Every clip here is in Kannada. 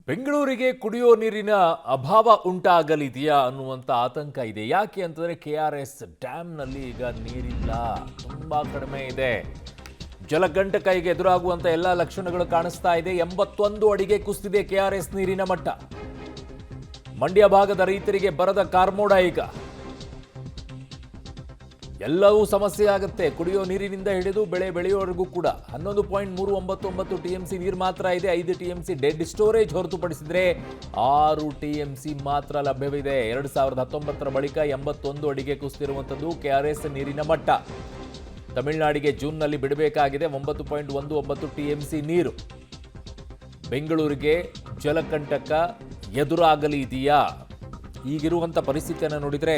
ಬೆಂಗಳೂರಿಗೆ ಕುಡಿಯೋ ನೀರಿನ ಅಭಾವ ಉಂಟಾಗಲಿದೆಯಾ ಅನ್ನುವಂಥ ಆತಂಕ ಇದೆ. ಯಾಕೆ ಅಂತಂದರೆ KRS ಡ್ಯಾಮ್ನಲ್ಲಿ ಈಗ ನೀರಿಲ್ಲ, ತುಂಬ ಕಡಿಮೆ ಇದೆ. ಜಲಗಂಟಕ ಈಗ ಎದುರಾಗುವಂಥ ಎಲ್ಲ ಲಕ್ಷಣಗಳು ಕಾಣಿಸ್ತಾ ಇದೆ. 81 ಅಡಿಗೆ ಕುಸಿದಿದೆ KRS ನೀರಿನ ಮಟ್ಟ. ಮಂಡ್ಯ ಭಾಗದ ರೈತರಿಗೆ ಬರದ ಕಾರ್ಮೋಡ ಈಗ. ಎಲ್ಲವೂ ಸಮಸ್ಯೆ ಆಗುತ್ತೆ. ಕುಡಿಯೋ ನೀರಿನಿಂದ ಹಿಡಿದು ಬೆಳೆ ಬೆಳೆಯೋವರೆಗೂ ಕೂಡ 11.399 TMC ನೀರು ಮಾತ್ರ ಇದೆ. 5 TMC ಡೆಡ್ ಸ್ಟೋರೇಜ್ ಹೊರತುಪಡಿಸಿದರೆ 6 TMC ಮಾತ್ರ ಲಭ್ಯವಿದೆ. 2019 ಬಳಿಕ 81 ಅಡಿಗೆ ಕುಸಿದಿರುವಂಥದ್ದು KRS ನೀರಿನ ಮಟ್ಟ. ತಮಿಳುನಾಡಿಗೆ ಜೂನ್ನಲ್ಲಿ ಬಿಡಬೇಕಾಗಿದೆ 9.19 TMC ನೀರು. ಬೆಂಗಳೂರಿಗೆ ಜಲಕಂಟಕ ಎದುರಾಗಲಿದೆಯಾ? ಈಗಿರುವಂಥ ಪರಿಸ್ಥಿತಿಯನ್ನು ನೋಡಿದರೆ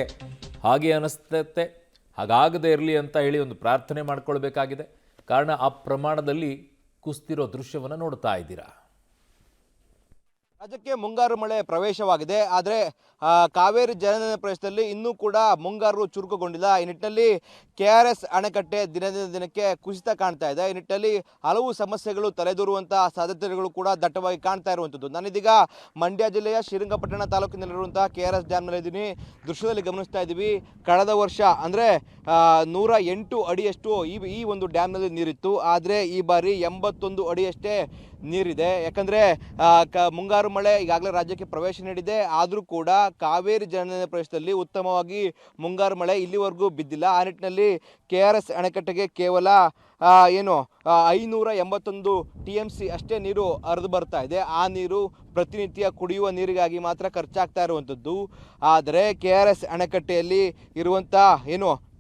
ಹಾಗೆ ಅನಿಸ್ತತೆ. ಹಾಗಾಗದೇ ಇರಲಿ ಅಂತ ಹೇಳಿ ಒಂದು ಪ್ರಾರ್ಥನೆ ಮಾಡ್ಕೊಳ್ಬೇಕಾಗಿದೆ. ಕಾರಣ ಆ ಪ್ರಮಾಣದಲ್ಲಿ ಕುಸ್ತಿರೋ ದೃಶ್ಯವನ್ನು ನೋಡ್ತಾ ಇದ್ದೀರಾ. ರಾಜ್ಯಕ್ಕೆ ಮುಂಗಾರು ಮಳೆ ಪ್ರವೇಶವಾಗಿದೆ. ಆದರೆ ಕಾವೇರಿ ಜಲನಯನ ಪ್ರದೇಶದಲ್ಲಿ ಇನ್ನೂ ಕೂಡ ಮುಂಗಾರು ಚುರುಕುಗೊಂಡಿಲ್ಲ. ಈ ನಿಟ್ಟಿನಲ್ಲಿ KRS ಅಣೆಕಟ್ಟೆ ದಿನದಿಂದ ದಿನಕ್ಕೆ ಕುಸಿತ ಕಾಣ್ತಾ ಇದೆ. ಈ ನಿಟ್ಟಿನಲ್ಲಿ ಹಲವು ಸಮಸ್ಯೆಗಳು ತಲೆದೂರುವಂತಹ ಸಾಧ್ಯತೆಗಳು ಕೂಡ ದಟ್ಟವಾಗಿ ಕಾಣ್ತಾ ಇರುವಂಥದ್ದು. ನಾನಿದೀಗ ಮಂಡ್ಯ ಜಿಲ್ಲೆಯ ಶ್ರೀರಂಗಪಟ್ಟಣ ತಾಲೂಕಿನಲ್ಲಿರುವಂತಹ KRS ಡ್ಯಾಮ್ನಲ್ಲಿದ್ದೀನಿ. ದೃಶ್ಯದಲ್ಲಿ ಗಮನಿಸ್ತಾ ಇದ್ದೀವಿ, ಕಳೆದ ವರ್ಷ ಅಂದರೆ 108 ಅಡಿಯಷ್ಟು ಈ ಒಂದು ಡ್ಯಾಮ್ನಲ್ಲಿ ನೀರಿತ್ತು. ಆದರೆ ಈ ಬಾರಿ 81 ಅಡಿಯಷ್ಟೇ ನೀರಿದೆ. ಯಾಕಂದರೆ ಮುಂಗಾರು ಮಳೆ ಈಗಾಗಲೇ ರಾಜ್ಯಕ್ಕೆ ಪ್ರವೇಶ ನೀಡಿದೆ. ಆದರೂ ಕೂಡ ಕಾವೇರಿ ಜಲನಯನ ಪ್ರದೇಶದಲ್ಲಿ ಉತ್ತಮವಾಗಿ ಮುಂಗಾರು ಮಳೆ ಇಲ್ಲಿವರೆಗೂ ಬಿದ್ದಿಲ್ಲ. ಆ ನಿಟ್ಟಿನಲ್ಲಿ KRS ಅಣೆಕಟ್ಟೆಗೆ ಕೇವಲ 581 TMC ಅಷ್ಟೇ ನೀರು ಹರಿದು ಬರ್ತಾ ಇದೆ. ಆ ನೀರು ಪ್ರತಿನಿತ್ಯ ಕುಡಿಯುವ ನೀರಿಗಾಗಿ ಮಾತ್ರ ಖರ್ಚಾಗ್ತಾ ಇರುವಂಥದ್ದು. ಆದರೆ KRS ಅಣೆಕಟ್ಟೆಯಲ್ಲಿ ಇರುವಂಥ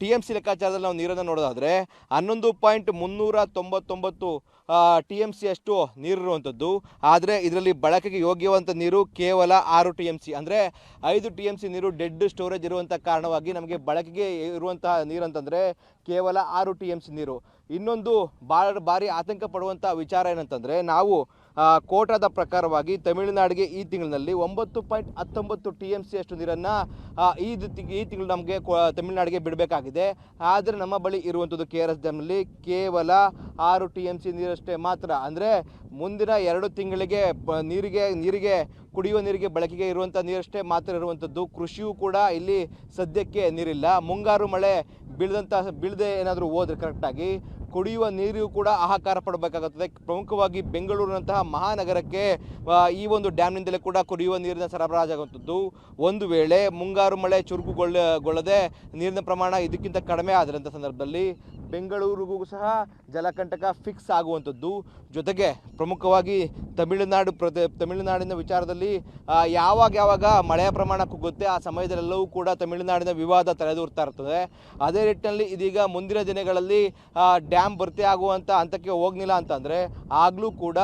TMC ಲೆಕ್ಕಾಚಾರದಲ್ಲಿ ನಾವು ನೀರನ್ನು ನೋಡೋದಾದರೆ 11.399 TMC ಅಷ್ಟು ನೀರಿರುವಂಥದ್ದು. ಆದರೆ ಇದರಲ್ಲಿ ಬಳಕೆಗೆ ಯೋಗ್ಯವಂತ ನೀರು ಕೇವಲ 6 TMC, ಅಂದರೆ 5 TMC ನೀರು ಡೆಡ್ ಸ್ಟೋರೇಜ್ ಇರುವಂಥ ಕಾರಣವಾಗಿ ನಮಗೆ ಬಳಕೆಗೆ ಇರುವಂತಹ ನೀರಂತಂದರೆ ಕೇವಲ 6 TMC ನೀರು. ಇನ್ನೊಂದು ಭಾರಿ ಆತಂಕ ಪಡುವಂಥ ವಿಚಾರ ಏನಂತಂದರೆ, ನಾವು ಕೋಟಾದ ಪ್ರಕಾರವಾಗಿ ತಮಿಳುನಾಡಿಗೆ ಈ ತಿಂಗಳಿನಲ್ಲಿ 9.19 TMC ಅಷ್ಟು ನೀರನ್ನು ಈ ತಿಂಗಳು ನಮಗೆ ತಮಿಳುನಾಡಿಗೆ ಬಿಡಬೇಕಾಗಿದೆ. ಆದರೆ ನಮ್ಮ ಬಳಿ ಇರುವಂಥದ್ದು KRS ಡ್ಯಾಮ್ನಲ್ಲಿ ಕೇವಲ 6 TMC ನೀರಷ್ಟೇ ಮಾತ್ರ. ಅಂದರೆ ಮುಂದಿನ 2 ತಿಂಗಳಿಗೆ ನೀರಿಗೆ ಕುಡಿಯುವ ನೀರಿಗೆ ಬಳಕೆಗೆ ಇರುವಂಥ ನೀರಷ್ಟೇ ಮಾತ್ರ ಇರುವಂಥದ್ದು. ಕೃಷಿಯೂ ಕೂಡ ಇಲ್ಲಿ ಸದ್ಯಕ್ಕೆ ನೀರಿಲ್ಲ. ಮುಂಗಾರು ಮಳೆ ಬೀಳದೆ ಏನಾದರೂ ಹೋದರೆ ಕರೆಕ್ಟಾಗಿ ಕುಡಿಯುವ ನೀರು ಕೂಡ ಹಾಹಾಕಾರ ಪಡಬೇಕಾಗುತ್ತದೆ. ಪ್ರಮುಖವಾಗಿ ಬೆಂಗಳೂರಿನಂತಹ ಮಹಾನಗರಕ್ಕೆ ಈ ಒಂದು ಡ್ಯಾಮ್ನಿಂದಲೇ ಕೂಡ ಕುಡಿಯುವ ನೀರಿನ ಸರಬರಾಜಾಗುವಂಥದ್ದು. ಒಂದು ವೇಳೆ ಮುಂಗಾರು ಮಳೆ ಚುರುಕುಗೊಳ್ಳದೆ ನೀರಿನ ಪ್ರಮಾಣ ಇದಕ್ಕಿಂತ ಕಡಿಮೆ ಆದಂಥ ಸಂದರ್ಭದಲ್ಲಿ ಬೆಂಗಳೂರಿಗೂ ಸಹ ಜಲಕಂಟಕ ಫಿಕ್ಸ್ ಆಗುವಂಥದ್ದು. ಜೊತೆಗೆ ಪ್ರಮುಖವಾಗಿ ತಮಿಳುನಾಡಿನ ವಿಚಾರದಲ್ಲಿ ಯಾವಾಗ ಮಳೆಯ ಪ್ರಮಾಣ ಕುಗ್ಗುತ್ತೆ ಆ ಸಮಯದಲ್ಲೆಲ್ಲವೂ ಕೂಡ ತಮಿಳುನಾಡಿನ ವಿವಾದ ತಲೆದೂರ್ತಾ ಇರ್ತದೆ. ಅದೇ ನಿಟ್ಟಿನಲ್ಲಿ ಇದೀಗ ಮುಂದಿನ ದಿನಗಳಲ್ಲಿ ಡ್ಯಾಮ್ ಭರ್ತಿ ಆಗುವಂಥ ಹಂತಕ್ಕೆ ಹೋಗಲಿಲ್ಲ ಅಂತಂದರೆ ಆಗಲೂ ಕೂಡ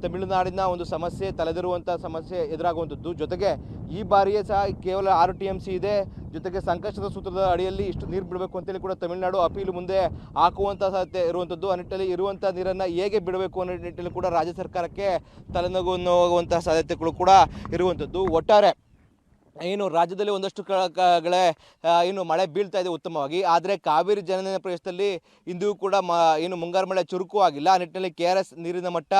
ತಮಿಳುನಾಡಿನ ಒಂದು ಸಮಸ್ಯೆ ತಲೆದಿರುವಂಥ ಸಮಸ್ಯೆ ಎದುರಾಗುವಂಥದ್ದು. ಜೊತೆಗೆ ಈ ಬಾರಿಯೇ ಸಹ ಕೇವಲ 6 TMC ಇದೆ. ಜೊತೆಗೆ ಸಂಕಷ್ಟದ ಸೂತ್ರದ ಅಡಿಯಲ್ಲಿ ಇಷ್ಟು ನೀರು ಬಿಡಬೇಕು ಅಂತೇಳಿ ಕೂಡ ತಮಿಳುನಾಡು ಅಪೀಲು ಮುಂದೆ ಹಾಕುವಂಥ ಸಾಧ್ಯತೆ ಇರುವಂಥದ್ದು. ಆ ನಿಟ್ಟಿನಲ್ಲಿ ಇರುವಂಥ ನೀರನ್ನು ಹೇಗೆ ಬಿಡಬೇಕು ಅನ್ನೋ ನಿಟ್ಟಿನಲ್ಲಿ ಕೂಡ ರಾಜ್ಯ ಸರ್ಕಾರಕ್ಕೆ ತಲೆನೋಗುವಂಥ ಸಾಧ್ಯತೆಗಳು ಕೂಡ ಇರುವಂಥದ್ದು. ಒಟ್ಟಾರೆ ರಾಜ್ಯದಲ್ಲಿ ಒಂದಷ್ಟು ಮಳೆ ಬೀಳ್ತಾ ಇದೆ ಉತ್ತಮವಾಗಿ. ಆದರೆ ಕಾವೇರಿ ಜಲನಯನ ಪ್ರದೇಶದಲ್ಲಿ ಇಂದಿಗೂ ಕೂಡ ಮುಂಗಾರು ಮಳೆ ಚುರುಕು ಆಗಿಲ್ಲ. ಆ ನಿಟ್ಟಿನಲ್ಲಿ KRS ನೀರಿನ ಮಟ್ಟ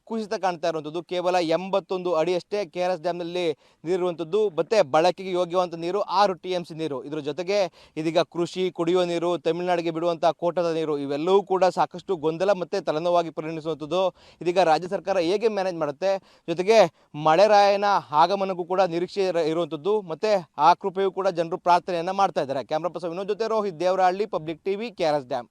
ಕುಸಿತ ಕಾಣ್ತಾ ಇರುವಂಥದ್ದು. ಕೇವಲ 81 ಅಡಿಯಷ್ಟೇ KRS ಡ್ಯಾಮ್ನಲ್ಲಿ ನೀರಿರುವಂಥದ್ದು. ಮತ್ತು ಬಳಕೆಗೆ ಯೋಗ್ಯವಂತ ನೀರು 6 TMC ನೀರು. ಇದರ ಜೊತೆಗೆ ಇದೀಗ ಕೃಷಿ, ಕುಡಿಯುವ ನೀರು, ತಮಿಳುನಾಡಿಗೆ ಬಿಡುವಂಥ ಕೋಟದ ನೀರು ಇವೆಲ್ಲವೂ ಕೂಡ ಸಾಕಷ್ಟು ಗೊಂದಲ ಮತ್ತು ತಲೆನೋವಾಗಿ ಪರಿಣಮಿಸುವಂಥದ್ದು. ಇದೀಗ ರಾಜ್ಯ ಸರ್ಕಾರ ಹೇಗೆ ಮ್ಯಾನೇಜ್ ಮಾಡುತ್ತೆ, ಜೊತೆಗೆ ಮಳೆರಾಯನ ಆಗಮನಕ್ಕೂ ಕೂಡ ನಿರೀಕ್ಷೆ ಇರುವಂಥದ್ದು. ಮತ್ತೆ ಆ ಕೃಪೆಯೂ ಕೂಡ ಜನರು ಪ್ರಾರ್ಥನೆಯನ್ನ ಮಾಡ್ತಾ ಇದ್ದಾರೆ. ಕ್ಯಾಮ್ರಾ ಪರ್ಸನ್ ವಿನೋದ್ ಜೊತೆ Rohit Devarahalli, public TV, KRS dam.